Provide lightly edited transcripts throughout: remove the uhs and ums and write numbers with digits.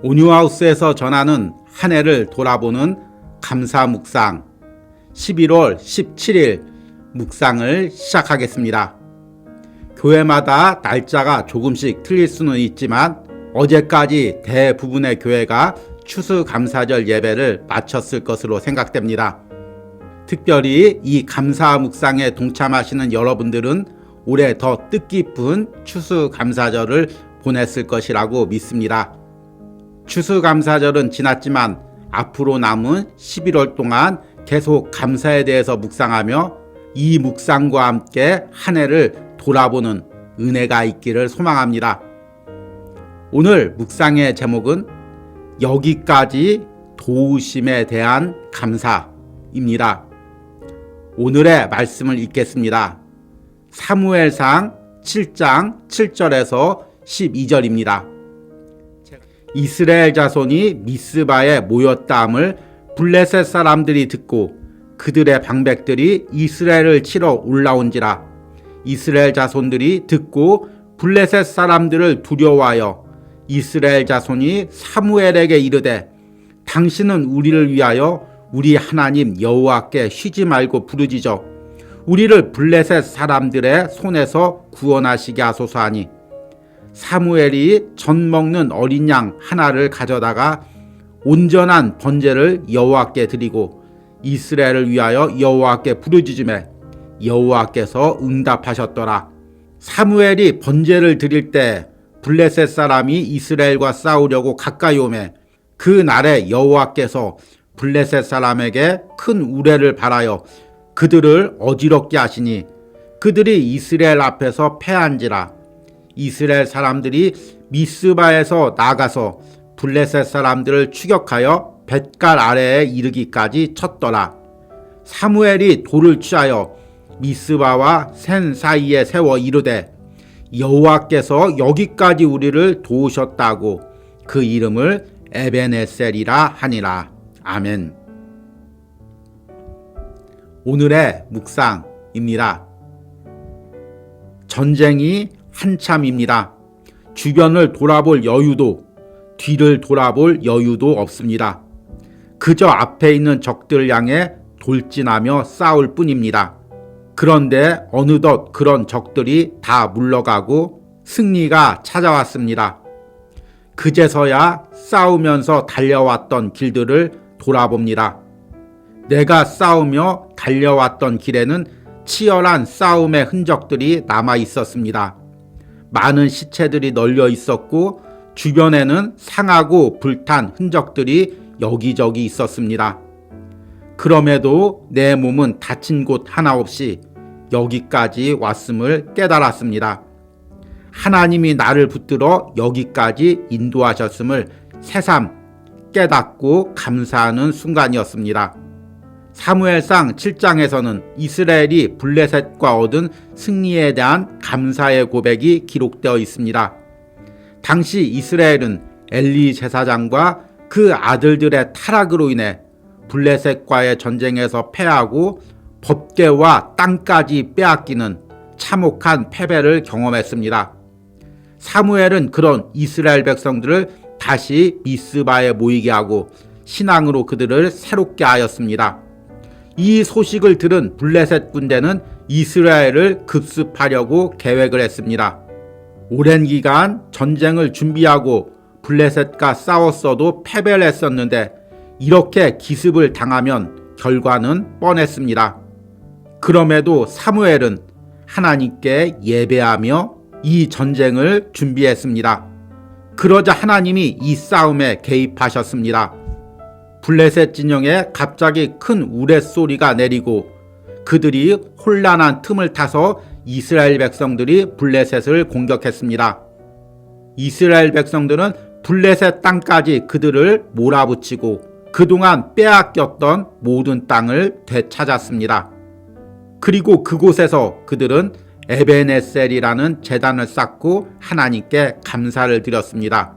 온유하우스에서 전하는 한 해를 돌아보는 감사 묵상 11월 17일 묵상을 시작하겠습니다. 교회마다 날짜가 조금씩 틀릴 수는 있지만 어제까지 대부분의 교회가 추수감사절 예배를 마쳤을 것으로 생각됩니다. 특별히 이 감사 묵상에 동참하시는 여러분들은 올해 더 뜻깊은 추수감사절을 보냈을 것이라고 믿습니다. 추수감사절은 지났지만 앞으로 남은 11월 동안 계속 감사에 대해서 묵상하며 이 묵상과 함께 한 해를 돌아보는 은혜가 있기를 소망합니다. 오늘 묵상의 제목은 여기까지 도우심에 대한 감사입니다. 오늘의 말씀을 읽겠습니다. 사무엘상 7장 7절에서 12절입니다. 이스라엘 자손이 미스바에 모였다함을 블레셋 사람들이 듣고 그들의 방백들이 이스라엘을 치러 올라온지라. 이스라엘 자손들이 듣고 블레셋 사람들을 두려워하여 이스라엘 자손이 사무엘에게 이르되 당신은 우리를 위하여 우리 하나님 여호와께 쉬지 말고 부르짖어 우리를 블레셋 사람들의 손에서 구원하시게 하소서 하니 사무엘이 전 먹는 어린 양 하나를 가져다가 온전한 번제를 여호와께 드리고 이스라엘을 위하여 여호와께 부르짖으매 여호와께서 응답하셨더라. 사무엘이 번제를 드릴 때 블레셋 사람이 이스라엘과 싸우려고 가까이 오매 그 날에 여호와께서 블레셋 사람에게 큰 우레를 발하여 그들을 어지럽게 하시니 그들이 이스라엘 앞에서 패한지라. 이스라엘 사람들이 미스바에서 나가서 블레셋 사람들을 추격하여 뱃갈 아래에 이르기까지 쳤더라. 사무엘이 돌을 취하여 미스바와 센 사이에 세워 이르되 여호와께서 여기까지 우리를 도우셨다고 그 이름을 에벤에셀이라 하니라. 아멘. 오늘의 묵상입니다. 전쟁이 한참입니다. 주변을 돌아볼 여유도 뒤를 돌아볼 여유도 없습니다. 그저 앞에 있는 적들 향해 돌진하며 싸울 뿐입니다. 그런데 어느덧 그런 적들이 다 물러가고 승리가 찾아왔습니다. 그제서야 싸우면서 달려왔던 길들을 돌아봅니다. 내가 싸우며 달려왔던 길에는 치열한 싸움의 흔적들이 남아 있었습니다. 많은 시체들이 널려 있었고 주변에는 상하고 불탄 흔적들이 여기저기 있었습니다. 그럼에도 내 몸은 다친 곳 하나 없이 여기까지 왔음을 깨달았습니다. 하나님이 나를 붙들어 여기까지 인도하셨음을 새삼 깨닫고 감사하는 순간이었습니다. 사무엘상 7장에서는 이스라엘이 블레셋과 얻은 승리에 대한 감사의 고백이 기록되어 있습니다. 당시 이스라엘은 엘리 제사장과 그 아들들의 타락으로 인해 블레셋과의 전쟁에서 패하고 법궤와 땅까지 빼앗기는 참혹한 패배를 경험했습니다. 사무엘은 그런 이스라엘 백성들을 다시 미스바에 모이게 하고 신앙으로 그들을 새롭게 하였습니다. 이 소식을 들은 블레셋 군대는 이스라엘을 급습하려고 계획을 했습니다. 오랜 기간 전쟁을 준비하고 블레셋과 싸웠어도 패배를 했었는데 이렇게 기습을 당하면 결과는 뻔했습니다. 그럼에도 사무엘은 하나님께 예배하며 이 전쟁을 준비했습니다. 그러자 하나님이 이 싸움에 개입하셨습니다. 블레셋 진영에 갑자기 큰 우레소리가 내리고 그들이 혼란한 틈을 타서 이스라엘 백성들이 블레셋을 공격했습니다. 이스라엘 백성들은 블레셋 땅까지 그들을 몰아붙이고 그동안 빼앗겼던 모든 땅을 되찾았습니다. 그리고 그곳에서 그들은 에벤에셀이라는 제단을 쌓고 하나님께 감사를 드렸습니다.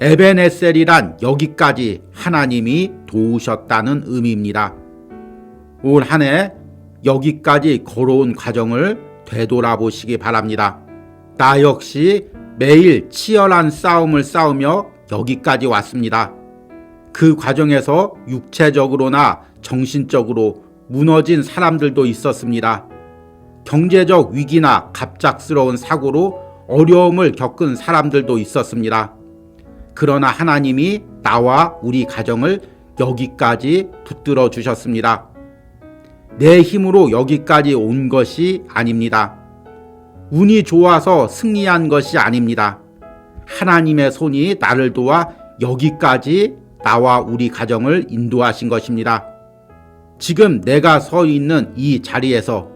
에벤에셀이란 여기까지 하나님이 도우셨다는 의미입니다. 올 한 해 여기까지 걸어온 과정을 되돌아보시기 바랍니다. 나 역시 매일 치열한 싸움을 싸우며 여기까지 왔습니다. 그 과정에서 육체적으로나 정신적으로 무너진 사람들도 있었습니다. 경제적 위기나 갑작스러운 사고로 어려움을 겪은 사람들도 있었습니다. 그러나 하나님이 나와 우리 가정을 여기까지 붙들어 주셨습니다. 내 힘으로 여기까지 온 것이 아닙니다. 운이 좋아서 승리한 것이 아닙니다. 하나님의 손이 나를 도와 여기까지 나와 우리 가정을 인도하신 것입니다. 지금 내가 서 있는 이 자리에서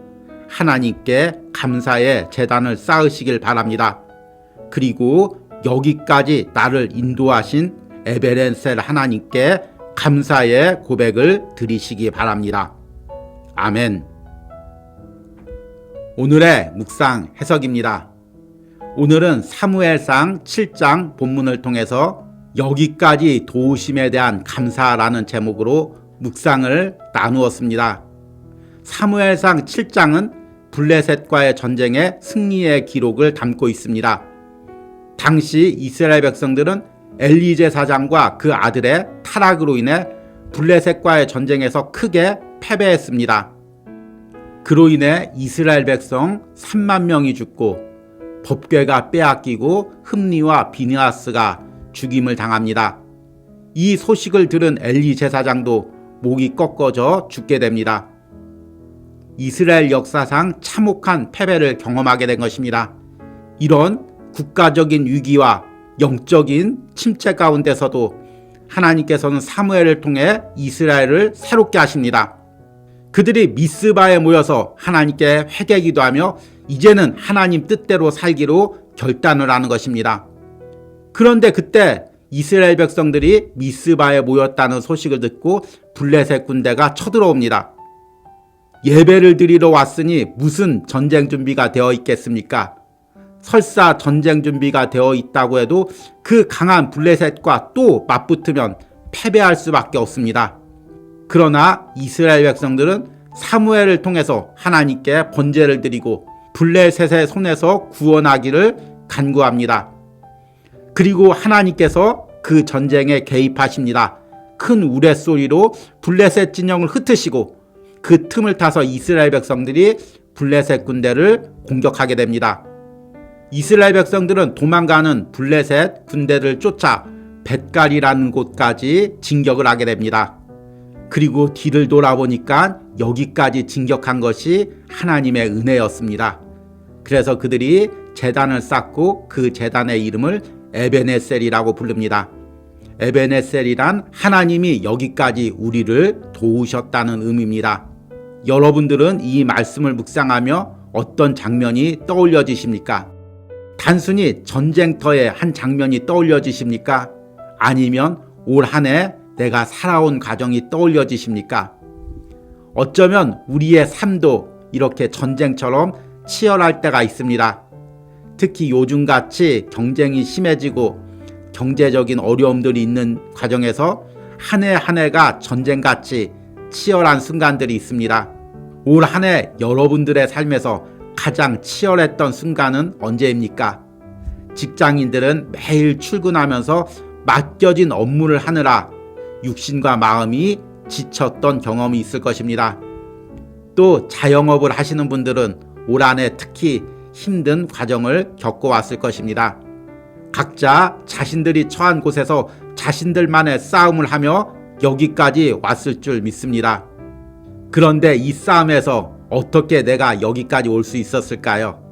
하나님께 감사의 제단을 쌓으시길 바랍니다. 그리고 여기까지 나를 인도하신 에베네셀 하나님께 감사의 고백을 드리시기 바랍니다. 아멘. 오늘의 묵상 해석입니다. 오늘은 사무엘상 7장 본문을 통해서 여기까지 도우심에 대한 감사라는 제목으로 묵상을 나누었습니다. 사무엘상 7장은 블레셋과의 전쟁의 승리의 기록을 담고 있습니다. 당시 이스라엘 백성들은 엘리 제사장과 그 아들의 타락으로 인해 블레셋과의 전쟁에서 크게 패배했습니다. 그로 인해 이스라엘 백성 3만 명이 죽고 법궤가 빼앗기고 흠니와 비느하스가 죽임을 당합니다. 이 소식을 들은 엘리 제사장도 목이 꺾어져 죽게 됩니다. 이스라엘 역사상 참혹한 패배를 경험하게 된 것입니다. 이런 국가적인 위기와 영적인 침체 가운데서도 하나님께서는 사무엘을 통해 이스라엘을 새롭게 하십니다. 그들이 미스바에 모여서 하나님께 회개기도하며 이제는 하나님 뜻대로 살기로 결단을 하는 것입니다. 그런데 그때 이스라엘 백성들이 미스바에 모였다는 소식을 듣고 블레셋 군대가 쳐들어옵니다. 예배를 드리러 왔으니 무슨 전쟁 준비가 되어 있겠습니까? 설사 전쟁 준비가 되어 있다고 해도 그 강한 블레셋과 또 맞붙으면 패배할 수밖에 없습니다. 그러나 이스라엘 백성들은 사무엘을 통해서 하나님께 번제를 드리고 블레셋의 손에서 구원하기를 간구합니다. 그리고 하나님께서 그 전쟁에 개입하십니다. 큰 우레소리로 블레셋 진영을 흩으시고 그 틈을 타서 이스라엘 백성들이 블레셋 군대를 공격하게 됩니다. 이스라엘 백성들은 도망가는 블레셋 군대를 쫓아 벳갈이라는 곳까지 진격을 하게 됩니다. 그리고 뒤를 돌아보니까 여기까지 진격한 것이 하나님의 은혜였습니다. 그래서 그들이 제단을 쌓고 그 제단의 이름을 에베네셀이라고 부릅니다. 에베네셀이란 하나님이 여기까지 우리를 도우셨다는 의미입니다. 여러분들은 이 말씀을 묵상하며 어떤 장면이 떠올려지십니까? 단순히 전쟁터의 한 장면이 떠올려지십니까? 아니면 올 한 해 내가 살아온 과정이 떠올려지십니까? 어쩌면 우리의 삶도 이렇게 전쟁처럼 치열할 때가 있습니다. 특히 요즘같이 경쟁이 심해지고 경제적인 어려움들이 있는 과정에서 한 해 한 해가 전쟁같이 치열한 순간들이 있습니다. 올 한 해 여러분들의 삶에서 가장 치열했던 순간은 언제입니까? 직장인들은 매일 출근하면서 맡겨진 업무를 하느라 육신과 마음이 지쳤던 경험이 있을 것입니다. 또 자영업을 하시는 분들은 올 한 해 특히 힘든 과정을 겪어왔을 것입니다. 각자 자신들이 처한 곳에서 자신들만의 싸움을 하며 여기까지 왔을 줄 믿습니다. 그런데 이 싸움에서 어떻게 내가 여기까지 올 수 있었을까요?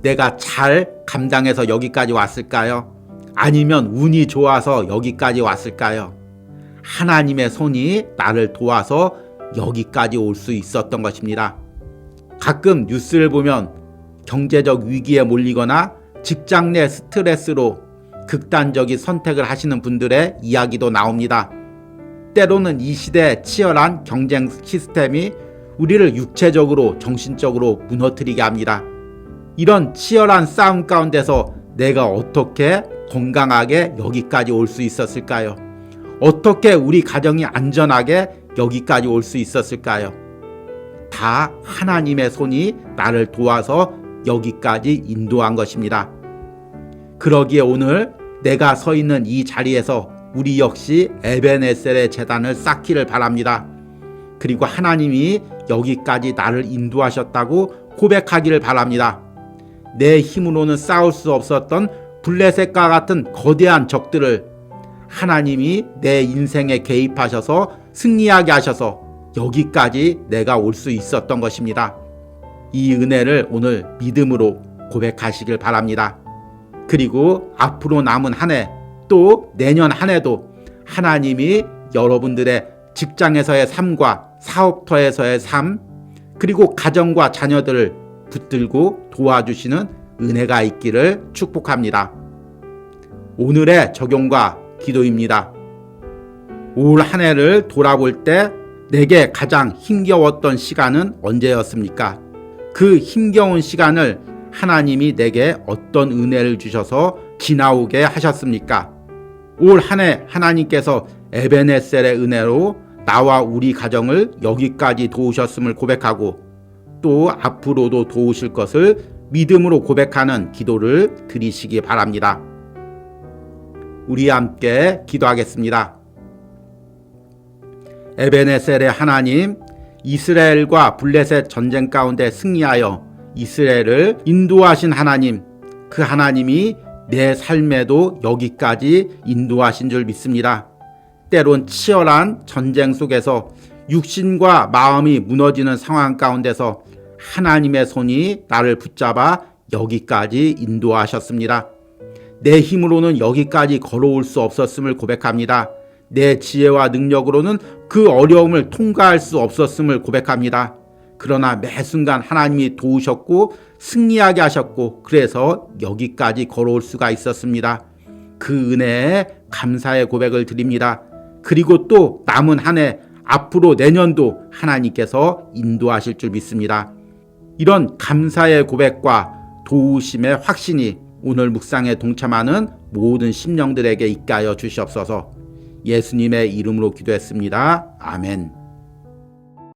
내가 잘 감당해서 여기까지 왔을까요? 아니면 운이 좋아서 여기까지 왔을까요? 하나님의 손이 나를 도와서 여기까지 올 수 있었던 것입니다. 가끔 뉴스를 보면 경제적 위기에 몰리거나 직장 내 스트레스로 극단적인 선택을 하시는 분들의 이야기도 나옵니다. 때로는 이 시대의 치열한 경쟁 시스템이 우리를 육체적으로 정신적으로 무너뜨리게 합니다. 이런 치열한 싸움 가운데서 내가 어떻게 건강하게 여기까지 올 수 있었을까요? 어떻게 우리 가정이 안전하게 여기까지 올 수 있었을까요? 다 하나님의 손이 나를 도와서 여기까지 인도한 것입니다. 그러기에 오늘 내가 서 있는 이 자리에서 우리 역시 에벤에셀의 제단을 쌓기를 바랍니다. 그리고 하나님이 여기까지 나를 인도하셨다고 고백하기를 바랍니다. 내 힘으로는 싸울 수 없었던 블레셋과 같은 거대한 적들을 하나님이 내 인생에 개입하셔서 승리하게 하셔서 여기까지 내가 올 수 있었던 것입니다. 이 은혜를 오늘 믿음으로 고백하시길 바랍니다. 그리고 앞으로 남은 한 해, 또 내년 한 해도 하나님이 여러분들의 직장에서의 삶과 사업터에서의 삶, 그리고 가정과 자녀들을 붙들고 도와주시는 은혜가 있기를 축복합니다. 오늘의 적용과 기도입니다. 올 한 해를 돌아볼 때 내게 가장 힘겨웠던 시간은 언제였습니까? 그 힘겨운 시간을 하나님이 내게 어떤 은혜를 주셔서 지나오게 하셨습니까? 올 한 해 하나님께서 에벤에셀의 은혜로 나와 우리 가정을 여기까지 도우셨음을 고백하고 또 앞으로도 도우실 것을 믿음으로 고백하는 기도를 드리시기 바랍니다. 우리 함께 기도하겠습니다. 에벤에셀의 하나님, 이스라엘과 블레셋 전쟁 가운데 승리하여 이스라엘을 인도하신 하나님, 그 하나님이 내 삶에도 여기까지 인도하신 줄 믿습니다. 때론 치열한 전쟁 속에서 육신과 마음이 무너지는 상황 가운데서 하나님의 손이 나를 붙잡아 여기까지 인도하셨습니다. 내 힘으로는 여기까지 걸어올 수 없었음을 고백합니다. 내 지혜와 능력으로는 그 어려움을 통과할 수 없었음을 고백합니다. 그러나 매 순간 하나님이 도우셨고 승리하게 하셨고 그래서 여기까지 걸어올 수가 있었습니다. 그 은혜에 감사의 고백을 드립니다. 그리고 또 남은 한 해 앞으로 내년도 하나님께서 인도하실 줄 믿습니다. 이런 감사의 고백과 도우심의 확신이 오늘 묵상에 동참하는 모든 심령들에게 있게 하여 주시옵소서. 예수님의 이름으로 기도했습니다. 아멘.